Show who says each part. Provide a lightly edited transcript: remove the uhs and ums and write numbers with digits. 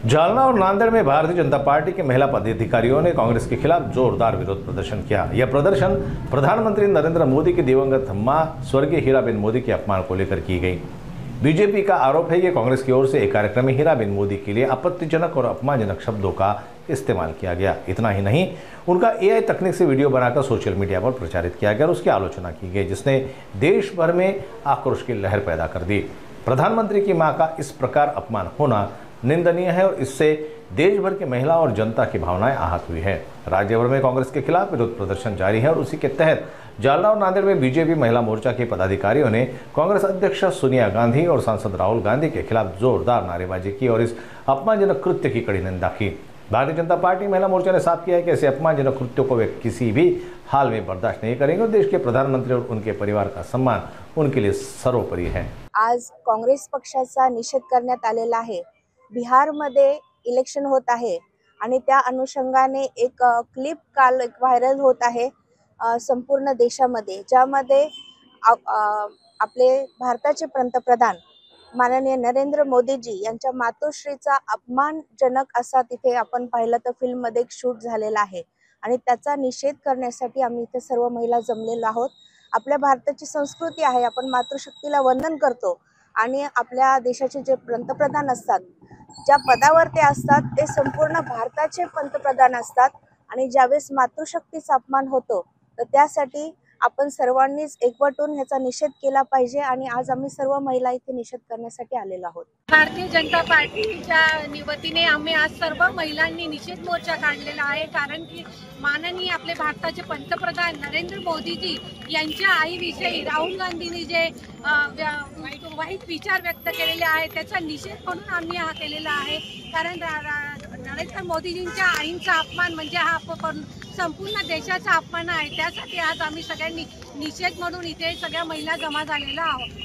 Speaker 1: जालना और नांदेड़ में भारतीय जनता पार्टी के महिला पदाधिकारियों ने कांग्रेस के खिलाफ जोरदार विरोध प्रदर्शन किया। यह प्रदर्शन प्रधानमंत्री नरेंद्र मोदी की दिवंगत मां स्वर्गीय हीराबेन मोदी के अपमान को लेकर की गई। बीजेपी का आरोप है कि कांग्रेस की ओर से एक कार्यक्रम में हीराबेन मोदी के लिए आपत्तिजनक और अपमानजनक शब्दों का इस्तेमाल किया गया। इतना ही नहीं, उनका एआई तकनीक से वीडियो बनाकर सोशल मीडिया पर प्रचारित किया गया और उसकी आलोचना की गई, जिसने देश भर में आक्रोश की लहर पैदा कर दी। प्रधानमंत्री की मां का इस प्रकार अपमान होना निंदनीय है और इससे देश भर की महिला और जनता की भावनाएं आहत हुई है। राज्य भर में कांग्रेस के खिलाफ विरोध प्रदर्शन जारी है और उसी के तहत जालना और नांदेड़ में बीजेपी महिला मोर्चा के पदाधिकारियों ने कांग्रेस अध्यक्ष सोनिया गांधी और सांसद राहुल गांधी के खिलाफ जोरदार नारेबाजी की और इस अपमानजनक कृत्य की कड़ी निंदा की। भारतीय जनता पार्टी महिला मोर्चा ने साफ किया है कि ऐसे अपमानजनक कृत्यों को वे किसी भी हाल में बर्दाश्त नहीं करेंगे और देश के प्रधानमंत्री और उनके परिवार का सम्मान उनके लिए सर्वोपरि है।
Speaker 2: आज काँग्रेस पक्षाचा निषेध करण्यात आलेला आहे। बिहारमध्ये इलेक्शन होत आहे आणि त्या अनुषंगाने एक क्लिप काल एक व्हायरल होत आहे संपूर्ण देशामध्ये, ज्यामध्ये आपले भारताचे पंतप्रधान माननीय नरेंद्र मोदीजी यांच्या मातोश्रीचा अपमानजनक असा तिथे आपण पाहिलं तर फिल्म मध्ये एक शूट झालेला आहे आणि त्याचा निषेध करण्यासाठी आम्ही इथे सर्व महिला जमलेलो आहोत। आपल्या भारताची संस्कृती आहे, आपण मातृशक्तीला वंदन करतो आणि आपल्या देशाचे जे पंतप्रधान असतात, ज्या पदावर ते असतात ते संपूर्ण भारताचे पंतप्रधान असतात आणि ज्यावेळेस मातृशक्तीचा अपमान होतो तर त्यासाठी आपण सर्वांनीच एकवटून ह्याचा निषेध केला पाहिजे आणि आज आम्ही सर्व महिला इथे निषेध करण्यासाठी आलेलो आहोत।
Speaker 3: भारतीय जनता पार्टीच्या वतीने आम्ही आज सर्व महिलांनी निषेध मोर्चा काढलेला आहे, कारण की माननीय आपले भारताचे पंतप्रधान नरेंद्र मोदीजी यांच्या आईविषयी राहुल गांधींनी जे वाईट विचार व्यक्त केलेले आहेत त्याचा निषेध म्हणून आम्ही हा केलेला आहे। कारण नरेंद्र मोदीजींच्या आईंचा अपमान म्हणजे हा संपूर्ण देशाचा अपमान आहे। त्यासाठी आज आम्ही सगळ्यांनी निषेध म्हणून इथे सगळ्या महिला जमा झालेल्या आहोत।